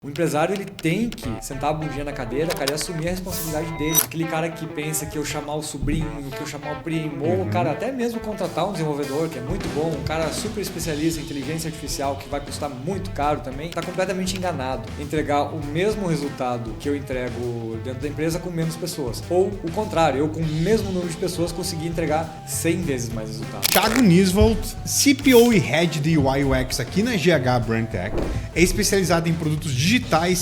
O empresário ele tem que sentar a bundinha na cadeira, cara, e assumir a responsabilidade dele. Aquele cara que pensa que eu chamar o sobrinho, que eu chamar o primo, ou cara, até mesmo contratar um desenvolvedor que é muito bom, um cara super especialista em inteligência artificial que vai custar muito caro também, está completamente enganado. Entregar o mesmo resultado que eu entrego dentro da empresa com menos pessoas. Ou o contrário, eu com o mesmo número de pessoas consegui entregar 100 vezes mais resultado. Thiago Nisvold, CPO e Head de UI UX aqui na GH Brandtech, é especializado em produtos digitais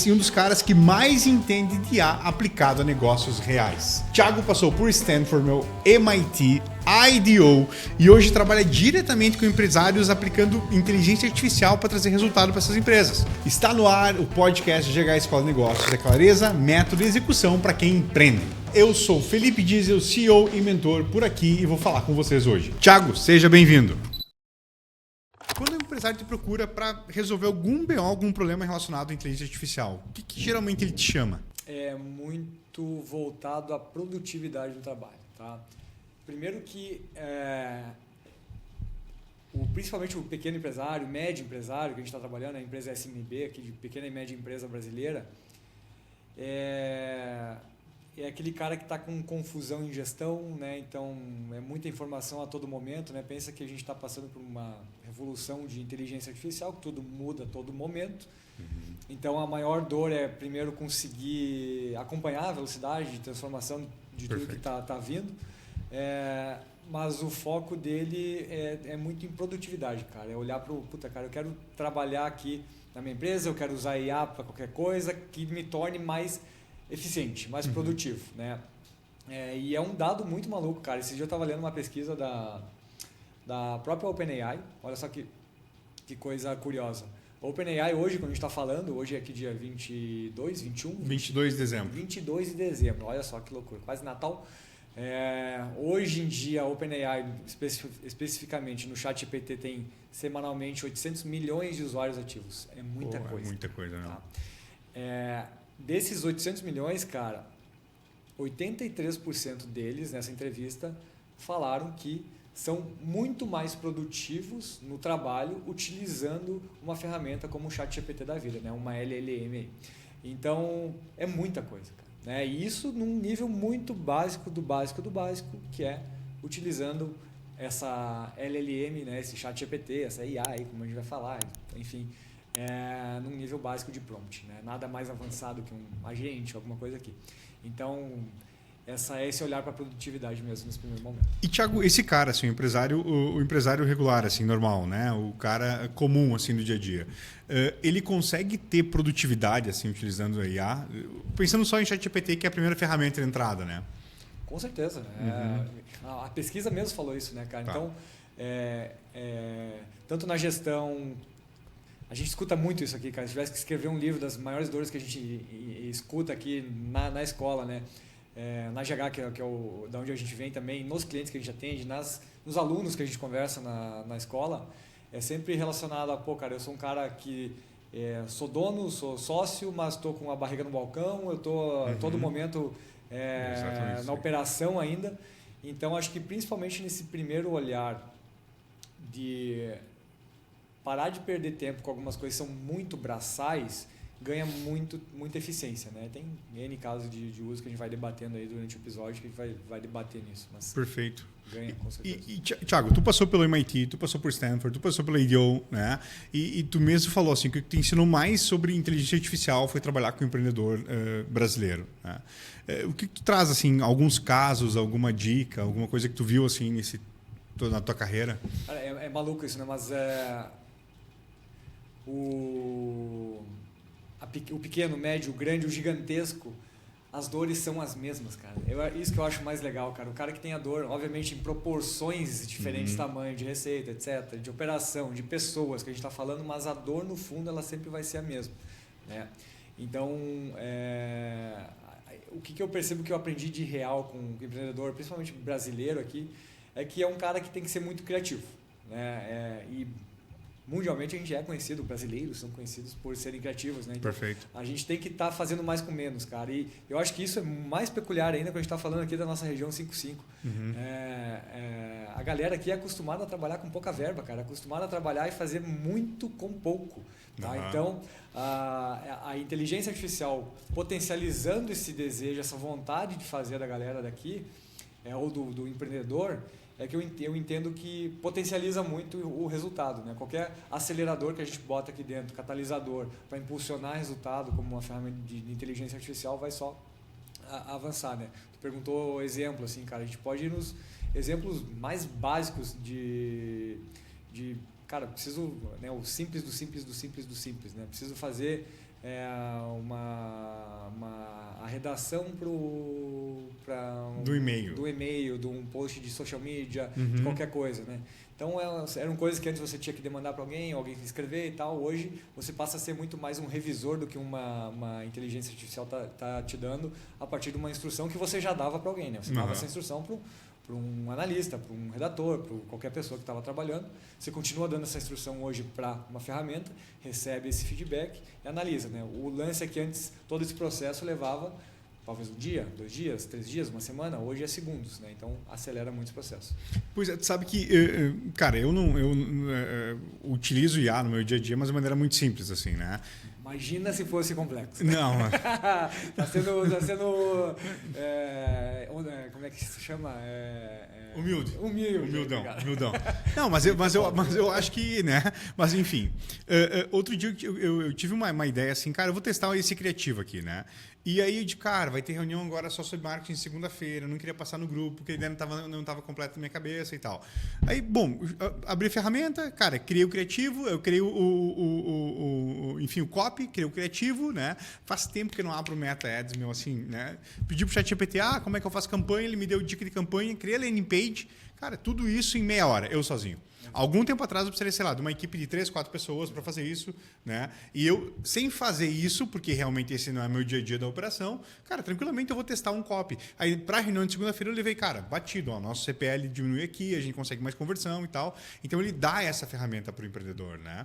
e um dos caras que mais entende de IA aplicado a negócios reais. Thiago passou por Stanford, MIT, IDEO e hoje trabalha diretamente com empresários aplicando inteligência artificial para trazer resultado para essas empresas. Está no ar o podcast GH Escola de Negócios, é clareza, método e execução para quem empreende. Eu sou Felipe Diesel, CEO e mentor por aqui e vou falar com vocês hoje. Thiago, seja bem-vindo. Quando o empresário te procura para resolver algum BO, algum problema relacionado à inteligência artificial, o que geralmente ele te chama? É muito voltado à produtividade do trabalho, tá? Primeiro que principalmente o pequeno empresário, o médio empresário que a gente está trabalhando, a empresa SMB, aqui de pequena e média empresa brasileira, é aquele cara que está com confusão em gestão, né? Então é muita informação a todo momento, né? Pensa que a gente está passando por uma revolução de inteligência artificial, que tudo muda a todo momento. Então a maior dor é primeiro conseguir acompanhar a velocidade de transformação de tudo que está vindo. Mas o foco dele é muito em produtividade, cara. É olhar para o, cara, eu quero trabalhar aqui na minha empresa, eu quero usar IA para qualquer coisa que me torne mais eficiente, mais produtivo, né? E é um dado muito maluco, cara. Esse dia eu estava lendo uma pesquisa da própria OpenAI. Olha só que coisa curiosa. A OpenAI hoje, quando a gente está falando, hoje é que dia 22, 21? 22 de dezembro. 22 de dezembro, olha só que loucura, quase Natal. Hoje em dia, a OpenAI, especificamente no ChatGPT, tem semanalmente 800 milhões de usuários ativos. É muita coisa. É muita coisa, né? Tá? Desses 800 milhões, cara, 83% deles, nessa entrevista, falaram que são muito mais produtivos no trabalho utilizando uma ferramenta como o ChatGPT da vida, né? Uma LLM. Então, é muita coisa, cara. Né? E isso num nível muito básico do básico do básico, que é utilizando essa LLM, né? Esse ChatGPT, essa IA, aí, como a gente vai falar, enfim, num nível básico de prompt, né? Nada mais avançado que um agente, alguma coisa aqui. Então, esse olhar para a produtividade mesmo nesse primeiro momento. E, Thiago, esse cara, assim, o empresário regular, assim, normal, né? O cara comum, assim, do dia a dia, ele consegue ter produtividade, assim, utilizando a IA? Pensando só em ChatGPT, que é a primeira ferramenta de entrada, né? Com certeza. A pesquisa mesmo falou isso, né, cara? Tá. Então, tanto na gestão... A gente escuta muito isso aqui, cara. Se tivesse que escrever um livro das maiores dores que a gente escuta aqui na escola, né? Na GH, que é da onde a gente vem também, nos clientes que a gente atende, nos alunos que a gente conversa na escola, é sempre relacionado a, cara, eu sou um cara que sou dono, sou sócio, mas estou com a barriga no balcão, eu estou a todo momento na operação ainda. Então, acho que principalmente nesse primeiro olhar de parar de perder tempo com algumas coisas que são muito braçais, ganha muita eficiência, né? Tem N casos de uso que a gente vai debatendo aí durante o episódio, que a gente vai debater nisso. Mas perfeito. Ganha, com certeza. E Thiago, tu passou pelo MIT, tu passou por Stanford, tu passou pela IDEO, né? E tu mesmo falou assim, que o que te ensinou mais sobre inteligência artificial foi trabalhar com um empreendedor brasileiro. Né? O que tu traz, assim, alguns casos, alguma dica, alguma coisa que tu viu, assim, na tua carreira? Cara, é maluco isso, né? Mas o pequeno, o médio, o grande, o gigantesco, as dores são as mesmas, cara. Isso que eu acho mais legal, cara. O cara que tem a dor, obviamente, em proporções diferentes, tamanho de receita, etc., de operação, de pessoas que a gente está falando, mas a dor, no fundo, ela sempre vai ser a mesma, né? Então, o que eu percebo que eu aprendi de real com o empreendedor, principalmente brasileiro aqui, é que é um cara que tem que ser muito criativo, né? E mundialmente a gente é conhecido, brasileiros são conhecidos por serem criativos, né? Então, Perfeito. a gente tem que estar fazendo mais com menos, cara. E eu acho que isso é mais peculiar ainda quando a gente está falando aqui da nossa região 55. A galera aqui é acostumada a trabalhar com pouca verba, cara. Acostumada a trabalhar e fazer muito com pouco. Tá? Então, a inteligência artificial potencializando esse desejo, essa vontade de fazer da galera daqui, ou do empreendedor, é que eu entendo que potencializa muito o resultado, né? Qualquer acelerador que a gente bota aqui dentro, catalisador, para impulsionar resultado como uma ferramenta de inteligência artificial, vai só avançar, né? Tu perguntou exemplo, assim, cara, a gente pode ir nos exemplos mais básicos de cara, preciso, né, o simples do simples do simples do simples, né? Preciso fazer a redação do e-mail, de um post de social media, de qualquer coisa, né? Então eram coisas que antes você tinha que demandar para alguém escrever e tal. Hoje você passa a ser muito mais um revisor do que uma inteligência artificial tá te dando a partir de uma instrução que você já dava para alguém, né? Você dava essa instrução para um analista, para um redator, para qualquer pessoa que estava trabalhando. Você continua dando essa instrução hoje para uma ferramenta, recebe esse feedback e analisa, né? O lance é que antes todo esse processo levava talvez um dia, 2 dias, 3 dias, uma semana, hoje é segundos, né? Então acelera muito esse processo. Pois é, tu sabe que, cara, eu utilizo IA no meu dia a dia, mas de maneira muito simples, assim, né? Imagina se fosse complexo. Não. Tá sendo como é que se chama? Humildão. Não, mas eu acho que, né? Mas enfim, outro dia eu tive uma ideia assim, cara, eu vou testar esse criativo aqui, né? E aí, cara, vai ter reunião agora só sobre marketing segunda-feira, eu não queria passar no grupo, porque a ideia não estava completa na minha cabeça e tal. Aí, bom, abri a ferramenta, cara, criei o criativo, eu criei enfim, o copy, criei o criativo, né? Faz tempo que eu não abro o Meta Ads, meu, assim, né? Pedi pro ChatGPT, como é que eu faço campanha, ele me deu dica de campanha, criei a landing page, cara, tudo isso em meia hora, eu sozinho. Algum tempo atrás eu precisaria, sei lá, de uma equipe de 3, 4 pessoas para fazer isso, né? E eu, sem fazer isso, porque realmente esse não é meu dia a dia da operação, cara, tranquilamente eu vou testar um copy. Aí, para a reunião de segunda-feira, eu levei, cara, batido, nosso CPL diminui aqui, a gente consegue mais conversão e tal. Então, ele dá essa ferramenta para o empreendedor, né?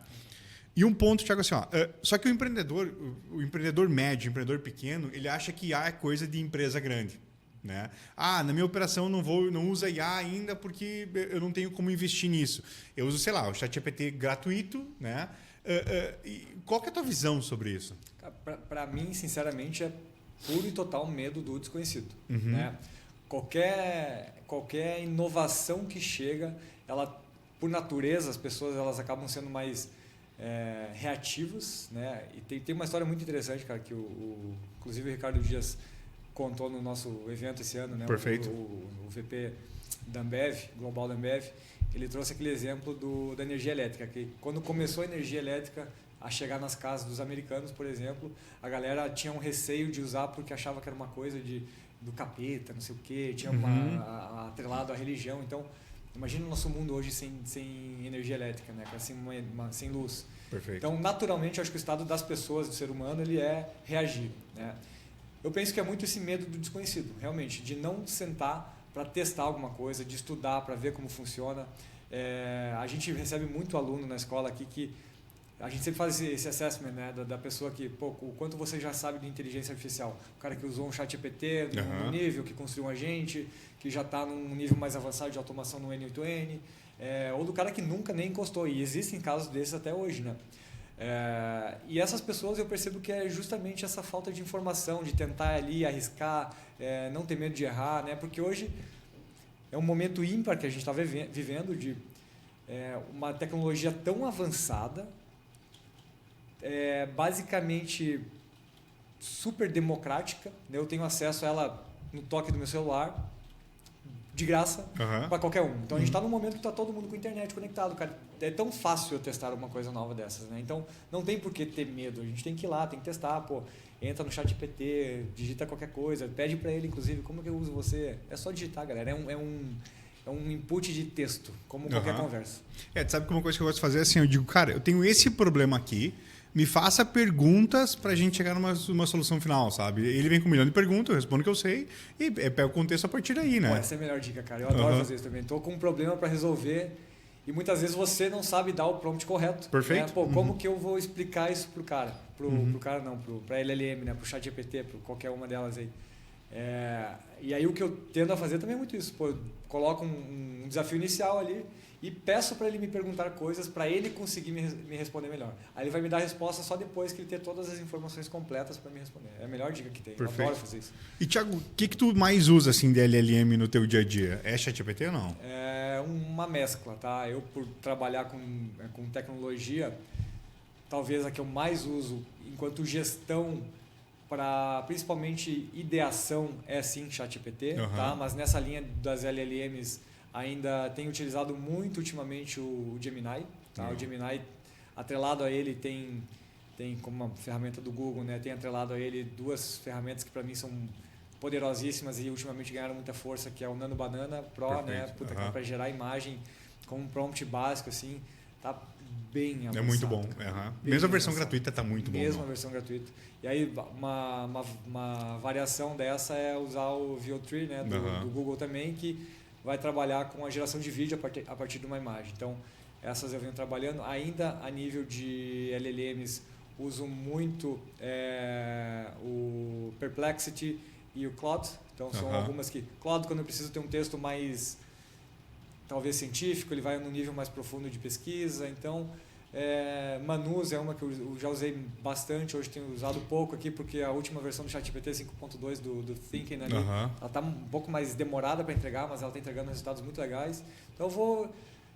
E um ponto, Thiago, assim, só que o empreendedor médio, o empreendedor pequeno, ele acha que IA é coisa de empresa grande. Né? Na minha operação não usa IA ainda porque eu não tenho como investir nisso. Eu uso, sei lá, o ChatGPT gratuito, né? Qual que é a tua visão sobre isso? Para mim, sinceramente, é puro e total medo do desconhecido. Né? Qualquer inovação que chega, ela, por natureza, as pessoas elas acabam sendo mais reativas, né? E tem uma história muito interessante, cara, que inclusive o Ricardo Dias contou no nosso evento esse ano, né? Perfeito. O VP da Ambev, Global da Ambev, ele trouxe aquele exemplo da energia elétrica, que quando começou a energia elétrica a chegar nas casas dos americanos, por exemplo, a galera tinha um receio de usar porque achava que era uma coisa do capeta, não sei o quê, tinha atrelado à religião. Então, imagina o nosso mundo hoje sem energia elétrica, né? Sem luz. Perfeito. Então, naturalmente, eu acho que o estado das pessoas, do ser humano, ele é reagir, né? Eu penso que é muito esse medo do desconhecido, realmente, de não sentar para testar alguma coisa, de estudar para ver como funciona. A gente recebe muito aluno na escola aqui que a gente sempre faz esse assessment, né, da pessoa que, o quanto você já sabe de inteligência artificial. O cara que usou um ChatGPT no nível, que construiu um agente, que já está num nível mais avançado de automação no N8N, ou do cara que nunca nem encostou. E existem casos desses até hoje, né? E essas pessoas eu percebo que é justamente essa falta de informação, de tentar ali arriscar, não ter medo de errar, né? Porque hoje é um momento ímpar que a gente está vivendo de uma tecnologia tão avançada, basicamente super democrática, né? Eu tenho acesso a ela no toque do meu celular, de graça, para qualquer um. Então a gente está num momento que está todo mundo com a internet conectado, cara. É tão fácil eu testar uma coisa nova dessas, né? Então não tem por que ter medo. A gente tem que ir lá, tem que testar, entra no ChatGPT, digita qualquer coisa, pede para ele, inclusive, como que eu uso você. É só digitar, galera. É um input de texto, como qualquer conversa. Tu sabe que uma coisa que eu gosto de fazer é assim, eu digo, cara, eu tenho esse problema aqui, me faça perguntas para a gente chegar numa solução final, sabe? Ele vem com 1 milhão de perguntas, eu respondo o que eu sei e pego o contexto a partir daí, né? Essa é a melhor dica, cara. Eu adoro fazer isso também. Estou com um problema para resolver E muitas vezes você não sabe dar o prompt correto. Perfeito. Né? Pô, como que eu vou explicar isso pro cara? Pro cara não, pra LLM, né? Pro ChatGPT, pro qualquer uma delas aí. E aí o que eu tendo a fazer também é muito isso. Pô, eu coloco um desafio inicial ali e peço para ele me perguntar coisas para ele conseguir me responder melhor. Aí ele vai me dar a resposta só depois que ele ter todas as informações completas para me responder. É a melhor dica que tem. Perfeito. Eu adoro fazer isso. E, Thiago, o que tu mais usa assim, de LLM no teu dia a dia? É ChatGPT ou não? É uma mescla, tá? Eu, por trabalhar com tecnologia, talvez a que eu mais uso enquanto gestão para principalmente ideação é sim ChatGPT, tá? Mas nessa linha das LLMs ainda tenho utilizado muito ultimamente o Gemini, tá? O Gemini, atrelado a ele, tem como uma ferramenta do Google, né? Tem atrelado a ele duas ferramentas que para mim são poderosíssimas e ultimamente ganharam muita força, que é o Nano Banana Pro, perfeito, né? Puta, que é para gerar imagem com um prompt básico, assim, tá bem avançado. É muito bom. Mesmo a versão gratuita tá muito bom. Mesmo a versão gratuita. E aí uma variação dessa é usar o VO3, né? Do Google também, que vai trabalhar com a geração de vídeo a partir de uma imagem. Então, essas eu venho trabalhando. Ainda a nível de LLMs, uso muito o Perplexity e o Claude. Então, são algumas que... Claude, quando eu preciso ter um texto mais, talvez, científico, ele vai num nível mais profundo de pesquisa. Então, Manus é uma que eu já usei bastante. Hoje tenho usado pouco aqui, porque a última versão do ChatGPT 5.2 do Thinking ali, ela está um pouco mais demorada para entregar, mas ela está entregando resultados muito legais. Então,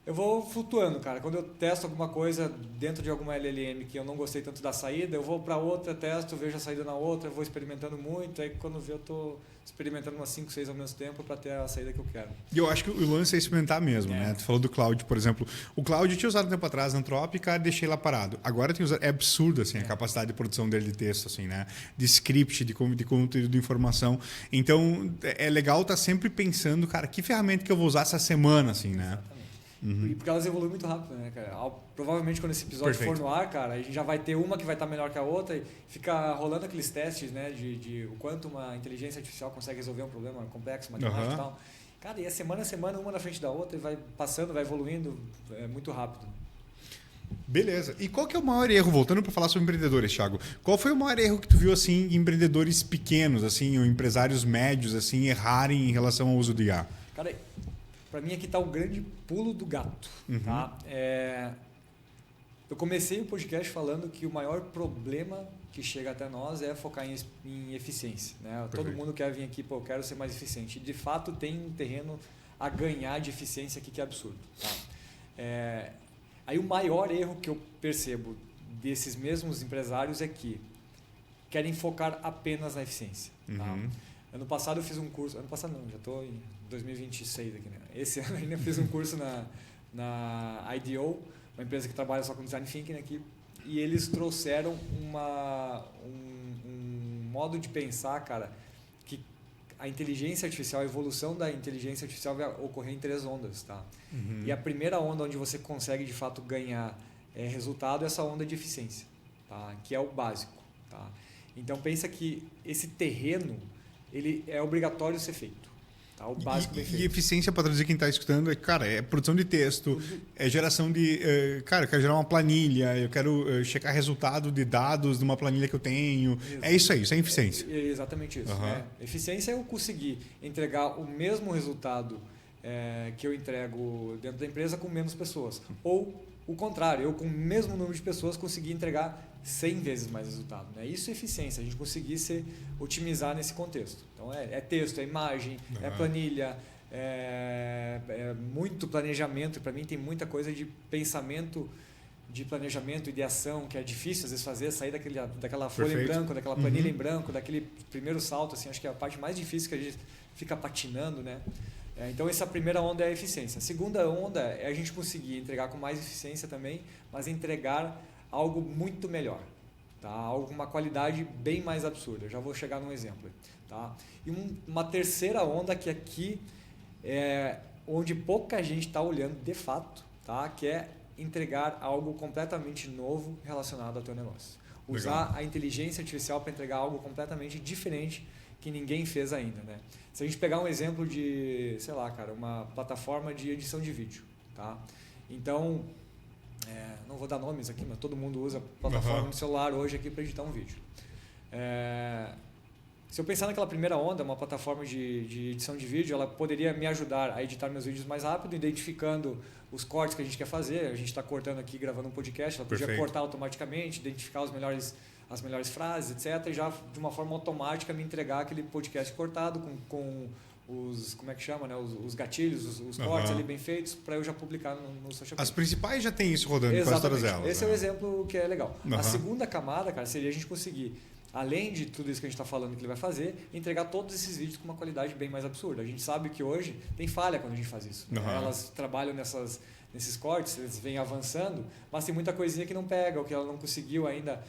eu vou flutuando, cara. Quando eu testo alguma coisa dentro de alguma LLM que eu não gostei tanto da saída, eu vou para outra, testo, vejo a saída na outra, vou experimentando muito. Aí quando vê, eu estou experimentando umas 5, 6 ao mesmo tempo para ter a saída que eu quero. E eu acho que o lance é experimentar mesmo, né? Tu falou do Cloud, por exemplo. O Cloud eu tinha usado um tempo atrás, Anthropic, deixei lá parado. Agora tem usado, é absurdo assim, a capacidade de produção dele de texto, assim, né? De script, de conteúdo, de informação. Então, é legal estar sempre pensando, cara, que ferramenta que eu vou usar essa semana, assim, né? Exatamente. Porque elas evoluem muito rápido, né, cara? Provavelmente quando esse episódio for no ar, cara, a gente já vai ter uma que vai estar melhor que a outra e fica rolando aqueles testes, né, de o quanto uma inteligência artificial consegue resolver um problema complexo, matemático e tal. Cara, e é semana a semana, uma na frente da outra, e vai passando, vai evoluindo, muito rápido. Beleza. E qual que é o maior erro, voltando para falar sobre empreendedores, Thiago? Qual foi o maior erro que tu viu, assim, em empreendedores pequenos, assim, ou empresários médios, assim, errarem em relação ao uso do IA? Cara, para mim aqui está o grande pulo do gato. Tá? Eu comecei o podcast falando que o maior problema que chega até nós é focar em eficiência. Né? Todo mundo quer vir aqui, eu quero ser mais eficiente. E, de fato, tem um terreno a ganhar de eficiência aqui que é absurdo. Tá? Aí o maior erro que eu percebo desses mesmos empresários é que querem focar apenas na eficiência. Tá? Ano passado eu fiz um curso... Ano passado não, já estou em 2026 aqui. Né? Esse ano ainda fiz um curso na IDEO, uma empresa que trabalha só com Design Thinking aqui, e eles trouxeram um modo de pensar, cara, que a inteligência artificial, a evolução da inteligência artificial vai ocorrer em 3 ondas. Tá? E a primeira onda onde você consegue, de fato, ganhar resultado é essa onda de eficiência, tá? Que é o básico. Tá? Então, pensa que esse terreno ele é obrigatório ser feito. Tá? O básico bem feito. E eficiência, para traduzir quem está escutando, é produção de texto, é geração de... Cara, eu quero gerar uma planilha, eu quero checar resultado de dados de uma planilha que eu tenho. Exato. É isso aí, isso é eficiência. É exatamente isso. Né? Eficiência é eu conseguir entregar o mesmo resultado que eu entrego dentro da empresa com menos pessoas. Ou o contrário, eu com o mesmo número de pessoas conseguir entregar 100 vezes mais resultado. Né? Isso é eficiência, a gente conseguir otimizar nesse contexto. Então, é texto, é imagem, é planilha, é muito planejamento. Para mim, tem muita coisa de pensamento, de planejamento e de ação que é difícil, às vezes, fazer, sair daquela folha em branco, daquela planilha em branco, daquele primeiro salto. Assim, acho que é a parte mais difícil que a gente fica patinando, né? Então, essa primeira onda é a eficiência. A segunda onda é a gente conseguir entregar com mais eficiência também, mas entregar algo muito melhor. Tá? Algo com uma qualidade bem mais absurda. Eu já vou chegar num exemplo. Tá? E uma terceira onda que aqui é onde pouca gente está olhando de fato, tá? Que é entregar algo completamente novo relacionado ao teu negócio. Usar a inteligência artificial para entregar algo completamente diferente que ninguém fez ainda. Né? Se a gente pegar um exemplo de, sei lá, cara, uma plataforma de edição de vídeo, tá? Então, não vou dar nomes aqui, mas todo mundo usa plataforma no celular hoje aqui para editar um vídeo. Se eu pensar naquela primeira onda, uma plataforma de edição de vídeo, ela poderia me ajudar a editar meus vídeos mais rápido, identificando os cortes que a gente quer fazer. A gente está cortando aqui, gravando um podcast, ela podia cortar automaticamente, identificar as melhores frases, etc. E já de uma forma automática me entregar aquele podcast cortado com os, como é que chama, né? Os gatilhos, os cortes ali bem feitos, para eu já publicar no social media. As principais já tem isso rodando em quase todas elas. Esse é o exemplo que é legal. A segunda camada, cara, seria a gente conseguir, além de tudo isso que a gente está falando que ele vai fazer, entregar todos esses vídeos com uma qualidade bem mais absurda. A gente sabe que hoje tem falha quando a gente faz isso. Elas trabalham nesses cortes, eles vêm avançando, mas tem muita coisinha que não pega, ou que ela não conseguiu ainda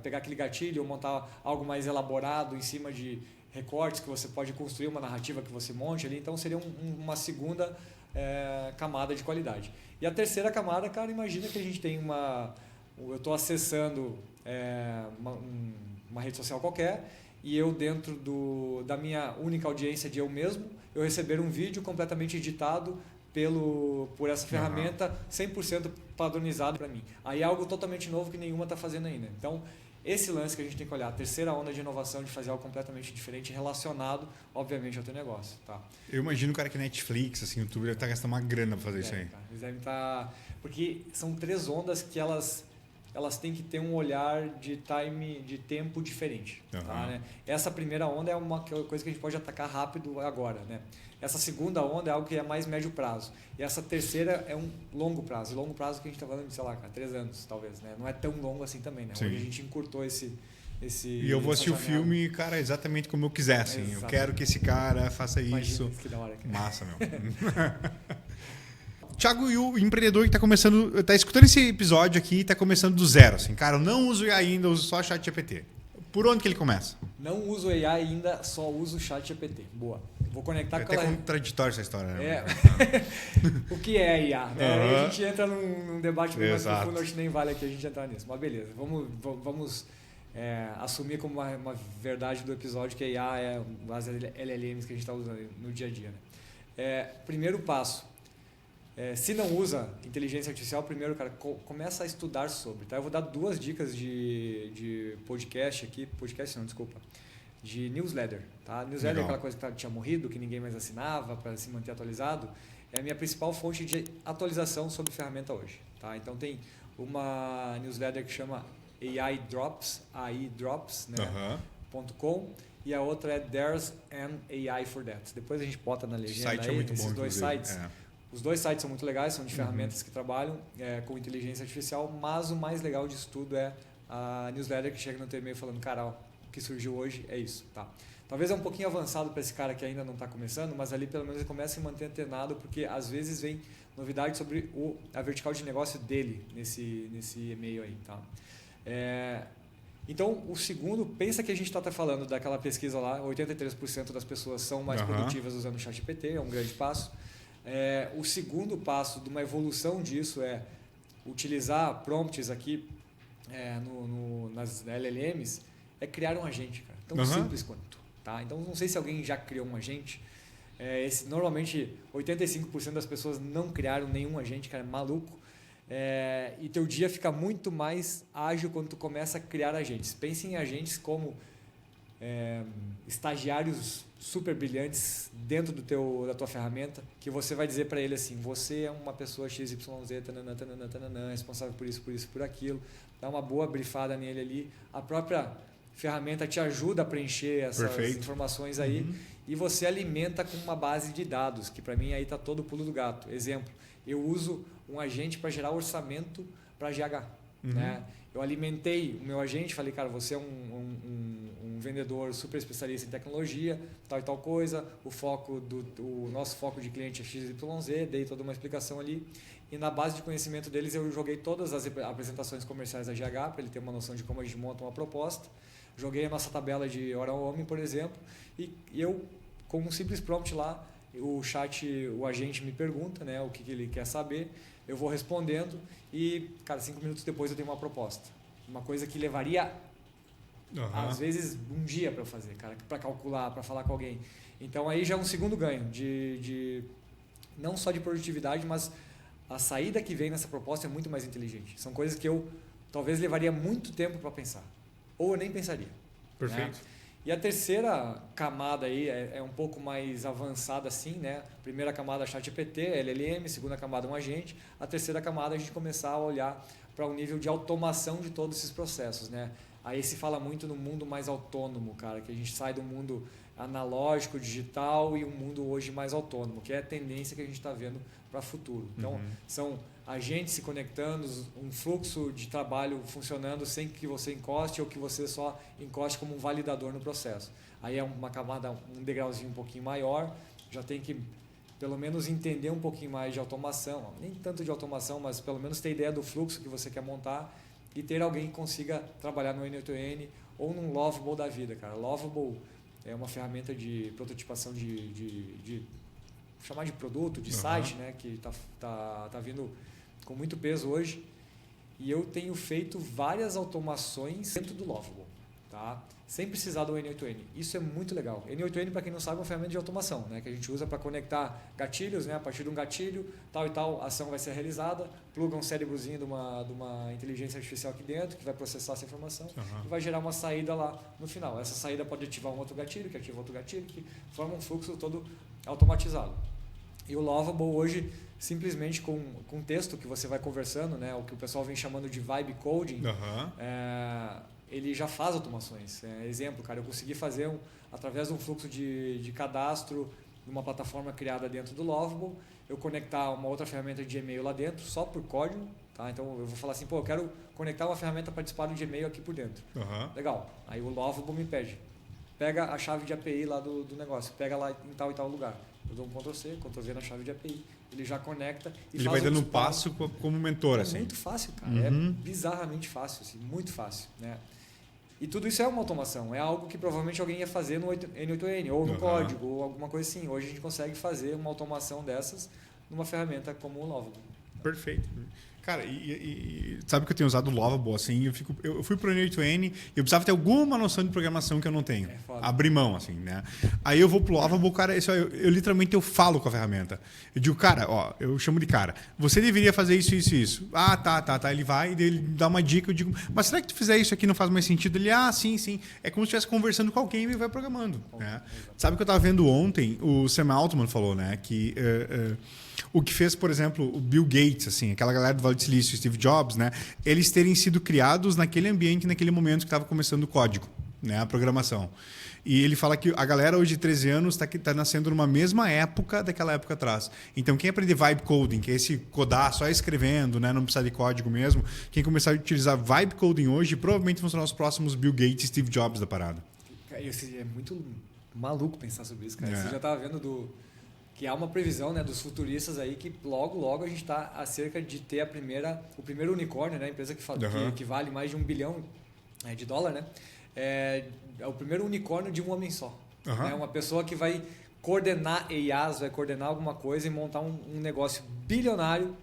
pegar aquele gatilho ou montar algo mais elaborado em cima de recortes que você pode construir uma narrativa que você monte ali. Então seria uma segunda camada de qualidade. E a terceira camada, cara, imagina que a gente tem eu estou acessando uma rede social qualquer e eu, dentro da minha única audiência de eu mesmo, eu receber um vídeo completamente editado por essa ferramenta 100% padronizado para mim. Aí é algo totalmente novo que nenhuma está fazendo ainda. Então, esse lance que a gente tem que olhar, a terceira onda de inovação, de fazer algo completamente diferente, relacionado, obviamente, ao teu negócio. Tá? Eu imagino o cara que Netflix, assim, o YouTube deve estar gastando uma grana para fazer isso aí. Tá. Eles devem estar... Porque são 3 ondas que elas têm que ter um olhar de tempo diferente. Tá, né? Essa primeira onda é uma coisa que a gente pode atacar rápido agora. Né? Essa segunda onda é algo que é mais médio prazo. E essa terceira é um longo prazo. E longo prazo que a gente está falando de, sei lá, 3 anos, talvez. Né? Não é tão longo assim também. Né? Hoje a gente encurtou esse... E eu vou assistir o filme, cara, exatamente como eu quiser. Assim. Eu quero que esse cara faça isso. Que da hora, cara. Massa, meu. Thiago, e o empreendedor que está começando, está escutando esse episódio aqui e está começando do zero. Assim, cara, eu não uso AI ainda, uso só ChatGPT. Por onde que ele começa? Não uso AI ainda, só uso ChatGPT. Boa. Vou conectar com ela. É até contraditório essa história, né? O que é IA? Né? Aí a gente entra num debate mais profundo, acho que nem vale aqui a gente entrar nisso. Mas beleza, vamos assumir como uma verdade do episódio que a IA é as LLMs que a gente está usando no dia a dia. Né? Primeiro passo. Se não usa inteligência artificial, primeiro, cara, começa a estudar sobre. Tá? Eu vou dar 2 dicas de podcast aqui. Podcast não, desculpa. De newsletter. Tá? Newsletter é aquela coisa que tinha morrido, que ninguém mais assinava para se manter atualizado. É a minha principal fonte de atualização sobre ferramenta hoje. Tá? Então tem uma newsletter que chama AIDrops, né? .com, e a outra é There's an AI for That. Depois a gente bota na legenda aí, é muito esses bom, 2 sites. Os 2 sites são muito legais, são de ferramentas que trabalham com inteligência artificial, mas o mais legal disso tudo é a newsletter que chega no teu e-mail falando, cara, o que surgiu hoje é isso. Tá? Talvez é um pouquinho avançado para esse cara que ainda não está começando, mas ali pelo menos ele começa a se manter antenado, porque às vezes vem novidade sobre a vertical de negócio dele nesse e-mail aí. Tá? Então, o segundo, pensa que a gente está falando daquela pesquisa lá, 83% das pessoas são mais produtivas usando o ChatGPT, é um grande passo. O segundo passo de uma evolução disso é utilizar prompts aqui nas LLMs, é criar um agente, cara. Tão simples quanto. Tá? Então, não sei se alguém já criou um agente. Normalmente, 85% das pessoas não criaram nenhum agente, cara, é maluco. E teu dia fica muito mais ágil quando tu começa a criar agentes. Pense em agentes como estagiários super brilhantes dentro da tua ferramenta, que você vai dizer para ele assim, você é uma pessoa XYZ, tananã, tananã, tananã, responsável por isso, por aquilo, dá uma boa brifada nele ali, a própria ferramenta te ajuda a preencher essas informações aí, e você alimenta com uma base de dados, que para mim aí está todo o pulo do gato. Exemplo, eu uso um agente para gerar orçamento para GH, né? Eu alimentei o meu agente, falei, cara, você é um vendedor super especialista em tecnologia, tal e tal coisa, o nosso foco de cliente é XYZ, dei toda uma explicação ali, e na base de conhecimento deles eu joguei todas as apresentações comerciais da GH, para ele ter uma noção de como a gente monta uma proposta, joguei a nossa tabela de hora ao homem, por exemplo, e eu, com um simples prompt lá, o agente me pergunta, né, o que ele quer saber, eu vou respondendo e, cara, 5 minutos depois eu tenho uma proposta. Uma coisa que levaria, às vezes, um dia para eu fazer, cara, para calcular, para falar com alguém. Então, aí já é um segundo ganho de não só de produtividade, mas a saída que vem nessa proposta é muito mais inteligente. São coisas que eu talvez levaria muito tempo para pensar, ou eu nem pensaria. Perfeito. Né? E a terceira camada aí é um pouco mais avançada assim, né? Primeira camada ChatGPT, LLM, segunda camada um agente, a terceira camada a gente começar a olhar para o nível de automação de todos esses processos, né? Aí se fala muito no mundo mais autônomo, cara, que a gente sai do mundo analógico, digital e um mundo hoje mais autônomo, que é a tendência que a gente está vendo para o futuro. Então, são agentes se conectando, um fluxo de trabalho funcionando sem que você encoste ou que você só encoste como um validador no processo. Aí é uma camada, um degrauzinho um pouquinho maior, já tem que pelo menos entender um pouquinho mais de automação, nem tanto de automação, mas pelo menos ter ideia do fluxo que você quer montar e ter alguém que consiga trabalhar no N8N ou num Lovable da vida, cara. Lovable é uma ferramenta de prototipação de chamar de produto, de site, né, que tá vindo com muito peso hoje. E eu tenho feito várias automações dentro do Lovable, tá? Sem precisar do N8N. Isso é muito legal. N8N, para quem não sabe, é uma ferramenta de automação, né, que a gente usa para conectar gatilhos, né, a partir de um gatilho, tal e tal ação vai ser realizada, pluga um cérebrozinho de uma inteligência artificial aqui dentro, que vai processar essa informação e vai gerar uma saída lá no final. Essa saída pode ativar um outro gatilho, que ativa outro gatilho, que forma um fluxo todo automatizado. E o Lovable hoje, simplesmente com texto que você vai conversando, né, o que o pessoal vem chamando de vibe coding, ele já faz automações. Exemplo, cara, eu consegui fazer através de um fluxo de cadastro numa plataforma criada dentro do Lovable, eu conectar uma outra ferramenta de e-mail lá dentro, só por código. Tá? Então eu vou falar assim, eu quero conectar uma ferramenta para disparo de e-mail aqui por dentro. Legal. Aí o Lovable me pede, pega a chave de API lá do negócio, pega lá em tal e tal lugar. Eu dou um Ctrl+C, Ctrl+V na chave de API, ele já conecta e ele vai dando um passo como mentor. Assim. Muito fácil, cara. É bizarramente fácil, assim, muito fácil. Né? E tudo isso é uma automação, é algo que provavelmente alguém ia fazer no N8N, ou no código, ou alguma coisa assim. Hoje a gente consegue fazer uma automação dessas numa ferramenta como o Lovable. Perfeito. Cara, sabe que eu tenho usado o Lovable, assim, eu fui pro N8N e eu precisava ter alguma noção de programação que eu não tenho. Abrir mão, assim, né? Aí eu vou pro Lovable, cara, eu literalmente falo com a ferramenta. Eu digo, cara, eu chamo de cara, você deveria fazer isso, isso, isso. Ah, tá. Ele vai, ele dá uma dica, eu digo, mas será que tu fizer isso aqui não faz mais sentido? Ele, sim. É como se estivesse conversando com alguém e vai programando. Né? Sabe o que eu estava vendo ontem? O Sam Altman falou, né, que... o que fez, por exemplo, o Bill Gates, assim, aquela galera do Vale do Silício, Steve Jobs, né, eles terem sido criados naquele ambiente, naquele momento que estava começando o código, né, a programação. E ele fala que a galera hoje de 13 anos está nascendo numa mesma época daquela época atrás. Então, quem aprender vibe coding, que é esse codar só escrevendo, né, não precisar de código mesmo, quem começar a utilizar vibe coding hoje, provavelmente vão ser os próximos Bill Gates e Steve Jobs da parada. É muito maluco pensar sobre isso, cara. Você já estava vendo que há uma previsão, né, dos futuristas aí que logo a gente está acerca de ter o primeiro unicórnio, né, empresa que vale mais de $1 bilhão de dólar, né? É o primeiro unicórnio de um homem só. Né? Uma pessoa que vai coordenar EIAs, vai coordenar alguma coisa e montar um negócio bilionário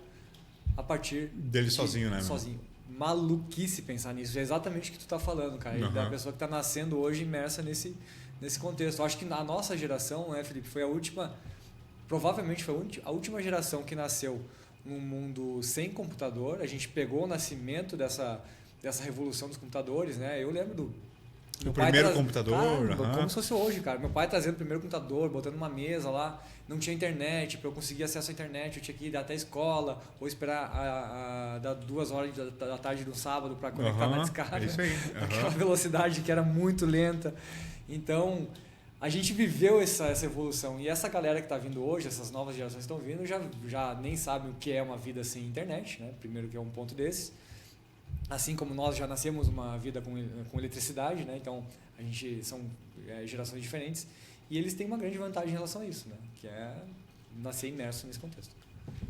a partir dele sozinho, né? Sozinho. Maluquice pensar nisso. É exatamente o que tu está falando, cara. Da pessoa que está nascendo hoje imersa nesse contexto. Eu acho que a nossa geração, né, Felipe, foi a última... Provavelmente foi a última geração que nasceu num mundo sem computador. A gente pegou o nascimento dessa revolução dos computadores, né? Eu lembro o primeiro computador. Como se fosse hoje, cara. Meu pai trazendo o primeiro computador, botando uma mesa lá. Não tinha internet. Para eu conseguir acesso à internet, eu tinha que ir até a escola ou esperar dar 2 horas da tarde de um sábado para conectar na descarga. É isso aí. Aquela velocidade que era muito lenta. Então... a gente viveu essa evolução e essa galera que está vindo hoje, essas novas gerações que estão vindo, já nem sabem o que é uma vida sem internet, né? Primeiro que é um ponto desses. Assim como nós já nascemos uma vida com eletricidade, né? Então a gente são gerações diferentes e eles têm uma grande vantagem em relação a isso, né? Que é nascer imerso nesse contexto.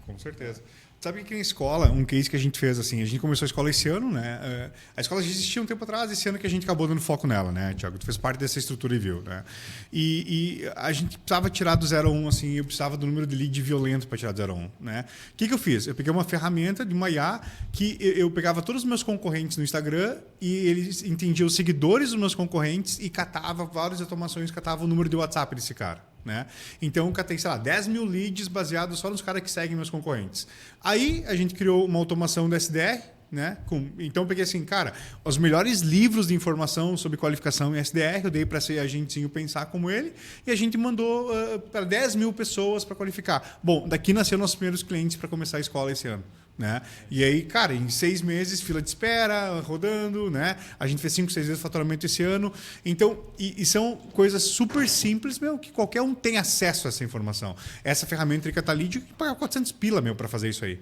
Com certeza. Sabe que na escola, um case que a gente fez assim, a gente começou a escola esse ano, né? A escola já existia um tempo atrás, esse ano que a gente acabou dando foco nela, né, Thiago? Tu fez parte dessa estrutura e viu, né? E a gente precisava tirar do 0 a 1, assim, eu precisava do número de lead violento para tirar do 0 a 1, né? O que eu fiz? Eu peguei uma ferramenta de uma IA que eu pegava todos os meus concorrentes no Instagram e eles entendiam os seguidores dos meus concorrentes e catava várias automações, catava o número de WhatsApp desse cara. né? Então eu catei, sei lá, 10 mil leads baseados só nos caras que seguem meus concorrentes. Aí a gente criou uma automação do SDR, né? Então eu peguei assim, cara, os melhores livros de informação sobre qualificação em SDR, eu dei para esse agentezinho pensar como ele, e a gente mandou para 10 mil pessoas para qualificar. Bom, daqui nasceram nossos primeiros clientes para começar a escola esse ano. Né? E aí, cara, em 6 meses, fila de espera, rodando, né? A gente fez 5, 6 vezes faturamento esse ano. Então, e são coisas super simples, meu, que qualquer um tem acesso a essa informação. Essa ferramenta de Catalídio que paga 400 pila, meu, para fazer isso aí.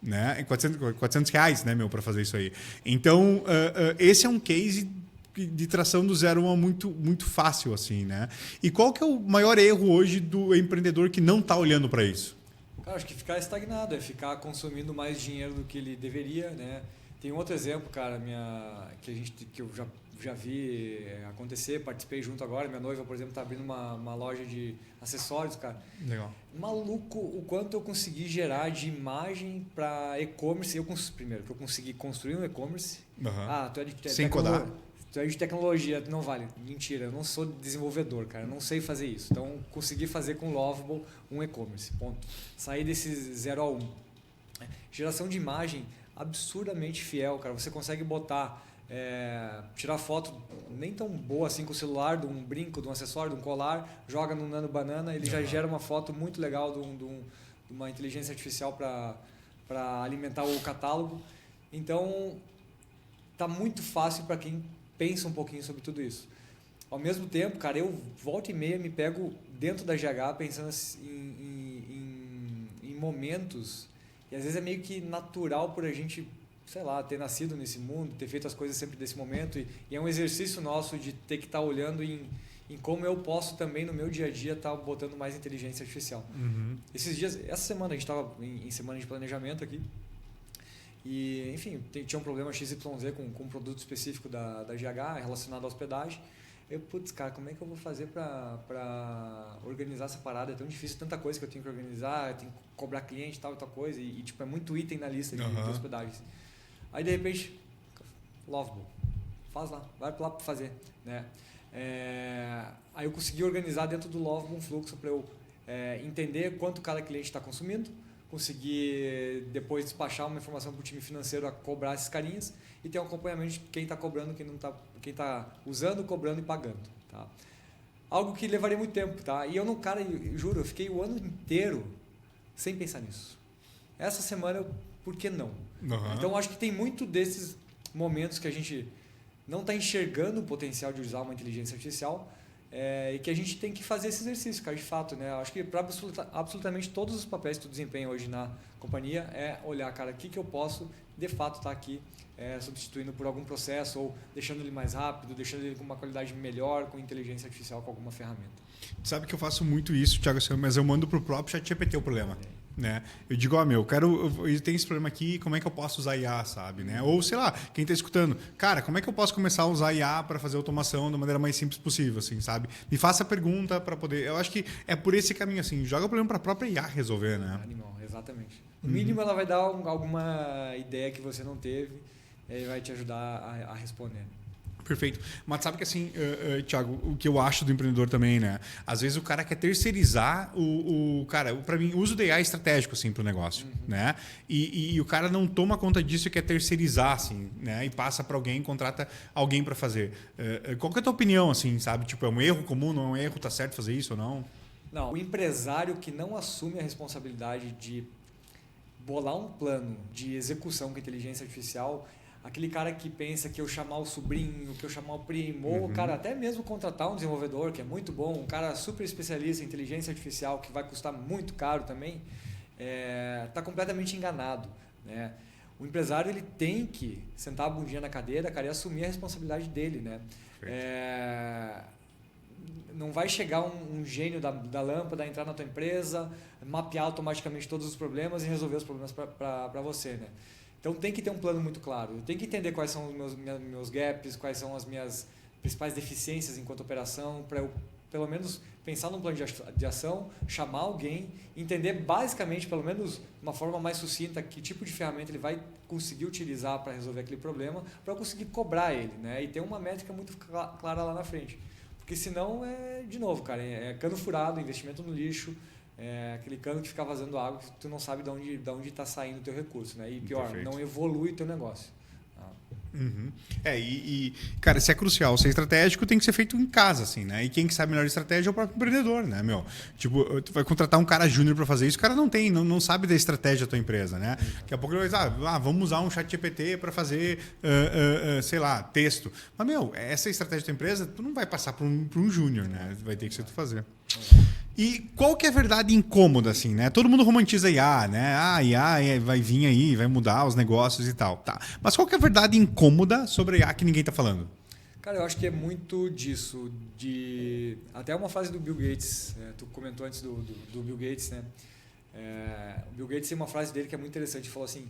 Né? 400 reais, né, meu, para fazer isso aí. Então, esse é um case de tração do 0 a 1 muito, muito fácil, assim, né? E qual que é o maior erro hoje do empreendedor que não está olhando para isso? Cara, acho que ficar estagnado, é ficar consumindo mais dinheiro do que ele deveria, né? Tem um outro exemplo, cara, que eu já vi acontecer, participei junto agora. Minha noiva, por exemplo, está abrindo uma loja de acessórios, cara. Legal. Maluco o quanto eu consegui gerar de imagem para e-commerce. Primeiro, que eu consegui construir um e-commerce. Uhum. Tu é de sem codar. Tu é de tecnologia, não vale. Mentira, eu não sou desenvolvedor, cara. Eu não sei fazer isso. Então, consegui fazer com o Lovable um e-commerce. Ponto. Sair desse 0 a 1. Geração de imagem absurdamente fiel, cara. Você consegue botar, tirar foto nem tão boa assim com o celular, de um brinco, de um acessório, de um colar, joga no Nano Banana, ele já gera uma foto muito legal de uma inteligência artificial para alimentar o catálogo. Então, tá muito fácil para quem pensa um pouquinho sobre tudo isso. Ao mesmo tempo, cara, eu volta e meia me pego dentro da GH pensando em momentos, e às vezes é meio que natural por a gente, sei lá, ter nascido nesse mundo, ter feito as coisas sempre desse momento, e é um exercício nosso de ter que estar olhando em como eu posso também no meu dia a dia estar botando mais inteligência artificial. Uhum. Esses dias, essa semana, a gente estava em semana de planejamento aqui, e, enfim, tinha um problema XYZ com um produto específico da GH relacionado à hospedagem. Eu, cara, como é que eu vou fazer para organizar essa parada? É tão difícil, tanta coisa que eu tenho que organizar, eu tenho que cobrar cliente, tal e tal coisa, e tipo, é muito item na lista de hospedagens. Aí, de repente, Lovable, faz lá, vai lá para fazer, né? Aí eu consegui organizar dentro do Lovable um fluxo para eu entender quanto cada cliente está consumindo, conseguir depois despachar uma informação para o time financeiro a cobrar esses carinhas e ter um acompanhamento de quem está cobrando, quem está usando, cobrando e pagando. Tá? Algo que levaria muito tempo. Tá? E eu não, cara, eu juro, eu fiquei o ano inteiro sem pensar nisso. Essa semana, por que não? Uhum. Então, acho que tem muito desses momentos que a gente não está enxergando o potencial de usar uma inteligência artificial, e que a gente tem que fazer esse exercício, cara, de fato, né? Acho que para absolutamente todos os papéis que tu desempenha hoje na companhia é olhar, cara, o que eu posso de fato estar aqui substituindo por algum processo ou deixando ele mais rápido, deixando ele com uma qualidade melhor, com inteligência artificial, com alguma ferramenta. Sabe que eu faço muito isso, Thiago, mas eu mando pro próprio ChatGPT o problema. Né? Eu digo, eu tenho esse problema aqui, como é que eu posso usar IA, sabe? Né? Ou, sei lá, quem está escutando, cara, como é que eu posso começar a usar IA para fazer automação da maneira mais simples possível, assim, sabe? Me faça a pergunta para poder... Eu acho que é por esse caminho, assim, joga o problema para a própria IA resolver, né? Animal, exatamente. No mínimo, ela vai dar alguma ideia que você não teve e vai te ajudar a responder. Perfeito. Mas sabe que assim, Thiago, o que eu acho do empreendedor também, né? Às vezes o cara quer terceirizar cara, para mim, o uso da AI é estratégico assim para o negócio, né? E o cara não toma conta disso e quer terceirizar, assim, né? E passa para alguém, contrata alguém para fazer. Qual que é a tua opinião, assim, sabe? Tipo, é um erro comum, não é um erro, tá certo fazer isso ou não? Não, o empresário que não assume a responsabilidade de bolar um plano de execução com inteligência artificial, aquele cara que pensa que eu chamar o sobrinho, que eu chamar o primo, ou cara, até mesmo contratar um desenvolvedor que é muito bom, um cara super especialista em inteligência artificial que vai custar muito caro também, está completamente enganado, né? O empresário ele tem que sentar a bundinha na cadeira, cara, e assumir a responsabilidade dele, né? Não vai chegar um gênio da lâmpada, entrar na tua empresa, mapear automaticamente todos os problemas e resolver os problemas para você, né? Então tem que ter um plano muito claro. Eu tenho que entender quais são os meus gaps, quais são as minhas principais deficiências enquanto operação, para eu pelo menos pensar num plano de ação, chamar alguém, entender basicamente, pelo menos de uma forma mais sucinta, que tipo de ferramenta ele vai conseguir utilizar para resolver aquele problema, para eu conseguir cobrar ele, né? E ter uma métrica muito clara lá na frente. Porque senão de novo, cara, é cano furado, investimento no lixo, aquele cano que fica vazando água que tu não sabe de onde está saindo o teu recurso, né? E pior, Perfeito. não evolui o teu negócio. Uhum. Cara, isso é crucial. Ser estratégico tem que ser feito em casa, assim, né? E quem que sabe melhor estratégia é o próprio empreendedor, né, meu? Tipo, tu vai contratar um cara júnior para fazer isso, o cara não sabe da estratégia da tua empresa, né? Daqui a pouco ele vai dizer, vamos usar um chat GPT para fazer, sei lá, texto. Mas, meu, essa é a estratégia da tua empresa, tu não vai passar para um júnior, né? Vai ter que ser tu fazer. E qual que é a verdade incômoda, assim, né? Todo mundo romantiza IA, né? IA vai vir aí, vai mudar os negócios e tal. Tá. Mas qual que é a verdade incômoda sobre a IA que ninguém tá falando? Cara, eu acho que é muito disso. Até uma frase do Bill Gates, tu comentou antes do Bill Gates, né? O Bill Gates tem uma frase dele que é muito interessante. Ele falou assim,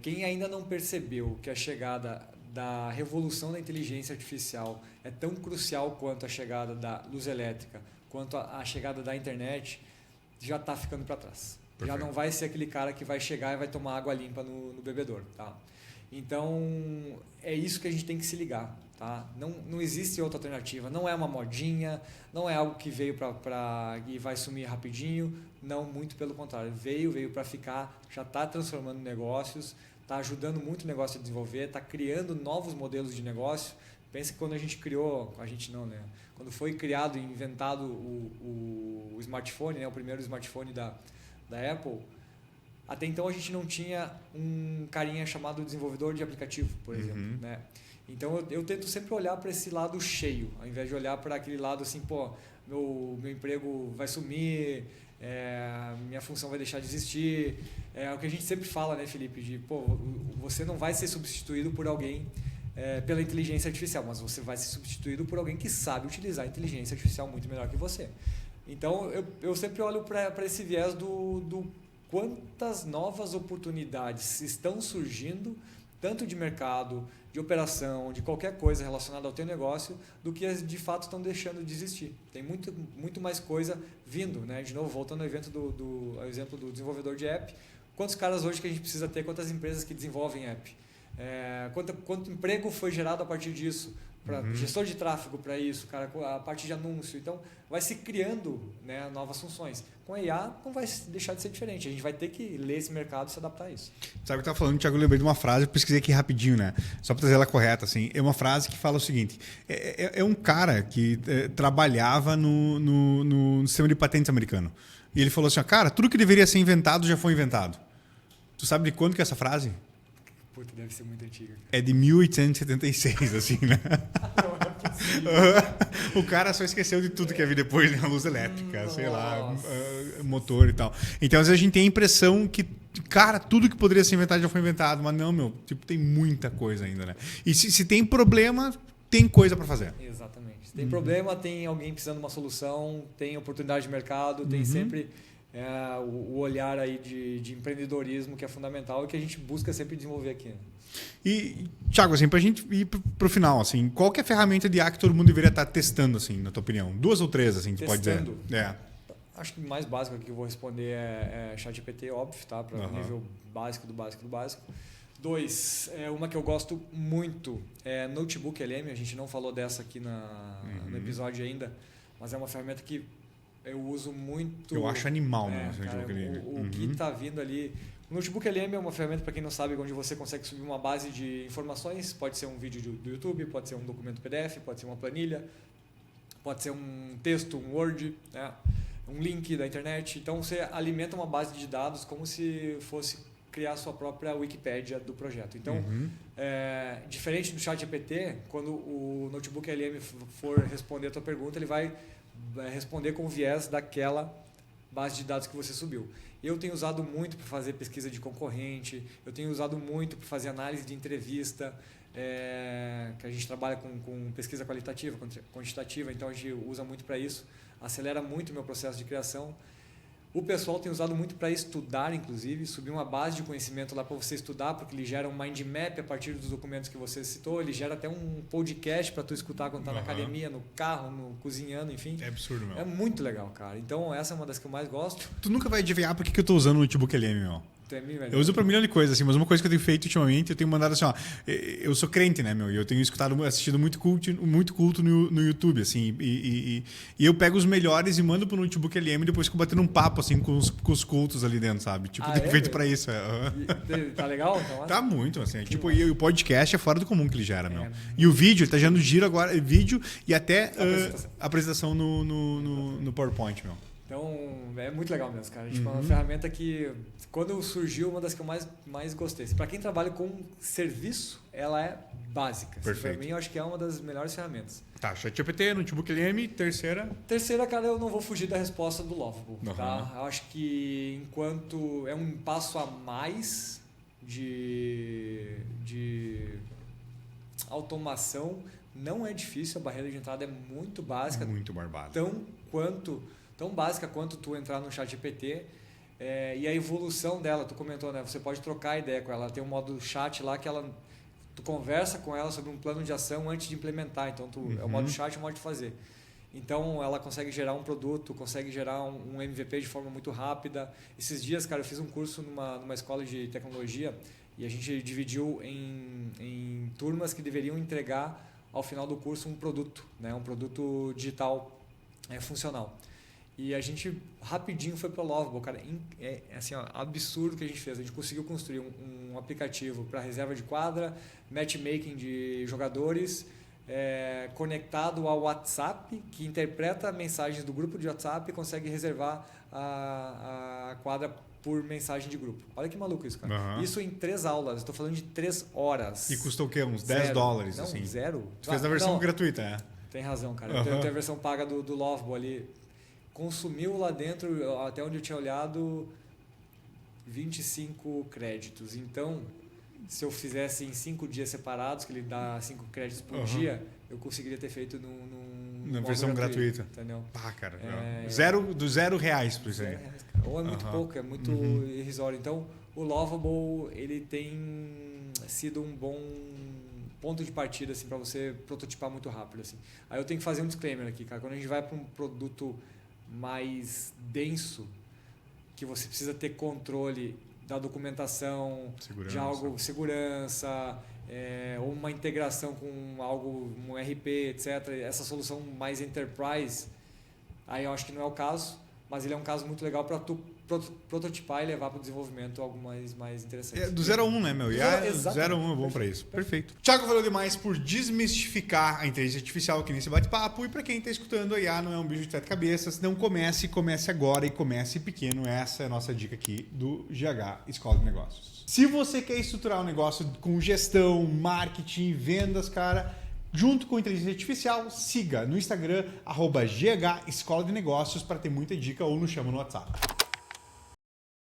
quem ainda não percebeu que a chegada da revolução da inteligência artificial é tão crucial quanto a chegada da luz elétrica, quanto a chegada da internet, já está ficando para trás. Perfeito. Já não vai ser aquele cara que vai chegar e vai tomar água limpa no bebedouro. Tá? Então, é isso que a gente tem que se ligar. Tá? Não existe outra alternativa. Não é uma modinha, não é algo que veio e vai sumir rapidinho. Não, muito pelo contrário. Veio para ficar, já está transformando negócios, está ajudando muito o negócio a desenvolver, está criando novos modelos de negócio. Pensa que quando a gente criou, a gente não, né? Quando foi criado e inventado o smartphone, né? O primeiro smartphone da Apple, até então a gente não tinha um carinha chamado desenvolvedor de aplicativo, por exemplo, né? Então eu tento sempre olhar para esse lado cheio, ao invés de olhar para aquele lado assim, pô, meu emprego vai sumir, minha função vai deixar de existir. É o que a gente sempre fala, né, Felipe? De, pô, você não vai ser substituído por alguém pela inteligência artificial, mas você vai ser substituído por alguém que sabe utilizar a inteligência artificial muito melhor que você. Então, eu sempre olho para esse viés do quantas novas oportunidades estão surgindo, tanto de mercado, de operação, de qualquer coisa relacionada ao teu negócio, do que de fato estão deixando de existir. Tem muito mais coisa vindo, né? De novo, voltando ao evento ao exemplo do desenvolvedor de app, quantos caras hoje que a gente precisa ter, quantas empresas que desenvolvem app? Quanto emprego foi gerado a partir disso, para gestor de tráfego para isso, cara, a parte de anúncio. Então, vai se criando, né, novas funções. Com a IA, não vai deixar de ser diferente. A gente vai ter que ler esse mercado e se adaptar a isso. Sabe o que eu estava falando, Thiago? Eu lembrei de uma frase, eu pesquisei aqui rapidinho, né? Só para trazer ela correta. Assim. É uma frase que fala o seguinte: é um cara que trabalhava no sistema de patentes americano. E ele falou assim: cara, tudo que deveria ser inventado já foi inventado. Tu sabe de quando que é essa frase? Puta, deve ser muito antiga. É de 1876, assim, né? O cara só esqueceu de tudo que havia depois, né? A luz elétrica, sei lá, motor e tal. Então, às vezes a gente tem a impressão que, cara, tudo que poderia ser inventado já foi inventado, mas não, meu, tipo, tem muita coisa ainda, né? E se tem problema, tem coisa para fazer. Exatamente. Se tem problema, tem alguém precisando de uma solução, tem oportunidade de mercado, tem sempre o olhar aí de empreendedorismo que é fundamental e que a gente busca sempre desenvolver aqui. E, Thiago, assim, para a gente ir para o final, assim, qual que é a ferramenta de IA que todo mundo deveria estar testando, assim, na tua opinião? 2 ou 3, assim, tu pode dizer? Acho que o mais básico aqui que eu vou responder é ChatGPT, óbvio, tá? Para o nível básico do básico do básico. 2, uma que eu gosto muito é Notebook LM. A gente não falou dessa aqui no episódio ainda, mas é uma ferramenta que eu uso muito. Eu acho animal, né? O que está vindo ali. O Notebook LM é uma ferramenta, para quem não sabe, onde você consegue subir uma base de informações. Pode ser um vídeo do YouTube, pode ser um documento PDF, pode ser uma planilha, pode ser um texto, um Word, né? Um link da internet. Então você alimenta uma base de dados como se fosse criar a sua própria Wikipédia do projeto. Então, diferente do ChatGPT, quando o Notebook LM for responder a tua pergunta, ele vai responder com o viés daquela base de dados que você subiu. Eu tenho usado muito para fazer pesquisa de concorrente, eu tenho usado muito para fazer análise de entrevista, que a gente trabalha com pesquisa qualitativa, quantitativa, então a gente usa muito para isso, acelera muito o meu processo de criação. O pessoal tem usado muito para estudar, inclusive, subir uma base de conhecimento lá para você estudar, porque ele gera um mind map a partir dos documentos que você citou, ele gera até um podcast para tu escutar quando tá na academia, no carro, cozinhando, enfim. É absurdo, meu. É muito legal, cara. Então, essa é uma das que eu mais gosto. Tu nunca vai adivinhar por que eu tô usando o Notebook LM, meu. Eu uso pra um milhão de coisas, assim, mas uma coisa que eu tenho feito ultimamente, eu tenho mandado assim, ó, eu sou crente, né, meu, e eu tenho assistido muito culto no YouTube, assim, e eu pego os melhores e mando pro Notebook LM e depois fico batendo um papo, assim, com os cultos ali dentro, sabe? Tipo, tem feito pra isso. Tá legal? Então, tá muito, assim, tipo, e o podcast é fora do comum que ele gera, meu. E o vídeo, ele tá gerando giro agora, vídeo e até apresentação no PowerPoint, meu. Então, é muito legal mesmo, cara. Tipo, é uma ferramenta que, quando surgiu, uma das que eu mais gostei. Para quem trabalha com serviço, ela é básica. Perfeito. Para mim, eu acho que é uma das melhores ferramentas. Tá, ChatGPT, Notebook LM, terceira? Terceira, cara, eu não vou fugir da resposta do Lovable, tá? Eu acho que enquanto é um passo a mais de automação, não é difícil, a barreira de entrada é muito básica. Muito barbada. Tão básica quanto tu entrar no ChatGPT, e a evolução dela, tu comentou, né? Você pode trocar ideia com ela. Ela tem um modo chat lá que tu conversa com ela sobre um plano de ação antes de implementar. Então, é o modo chat e o modo de fazer. Então, ela consegue gerar um produto, consegue gerar um MVP de forma muito rápida. Esses dias, cara, eu fiz um curso numa escola de tecnologia e a gente dividiu em turmas que deveriam entregar ao final do curso um produto, né? Um produto digital funcional. E a gente rapidinho foi para o Lovable, cara. É assim, ó, absurdo o que a gente fez. A gente conseguiu construir um aplicativo para reserva de quadra, matchmaking de jogadores, conectado ao WhatsApp, que interpreta mensagens do grupo de WhatsApp e consegue reservar a quadra por mensagem de grupo. Olha que maluco isso, cara. Uhum. Isso em 3 aulas. Estou falando de 3 horas. E custou o quê? Uns $10? Não, assim? Zero. Tu fez a versão gratuita, né? Tem razão, cara. Uhum. Tem a versão paga do Lovable ali. Consumiu lá dentro, até onde eu tinha olhado, 25 créditos. Então, se eu fizesse em 5 dias separados, que ele dá 5 créditos por dia, eu conseguiria ter feito na versão gratuita. Entendeu? Ah, cara. Do R$0 por isso aí. Ou é muito pouco, é muito irrisório. Então, o Lovable, ele tem sido um bom ponto de partida assim, para você prototipar muito rápido. Assim. Aí eu tenho que fazer um disclaimer aqui, cara. Quando a gente vai para um produto mais denso, que você precisa ter controle da documentação, segurança, ou uma integração com algo, um RP, etc. Essa solução mais enterprise, aí eu acho que não é o caso, mas ele é um caso muito legal para tu prototipar e levar para o desenvolvimento algo mais interessante. Do 0 a 1, né, meu? 0 a 1 é bom para isso. Perfeito. Thiago valeu demais por desmistificar a inteligência artificial aqui nesse bate-papo. E para quem está escutando, a IA não é um bicho de 7 cabeças. Não comece agora e comece pequeno. Essa é a nossa dica aqui do GH Escola de Negócios. Se você quer estruturar um negócio com gestão, marketing, vendas, cara, junto com inteligência artificial, siga no Instagram @GH Escola de Negócios para ter muita dica ou nos chama no WhatsApp.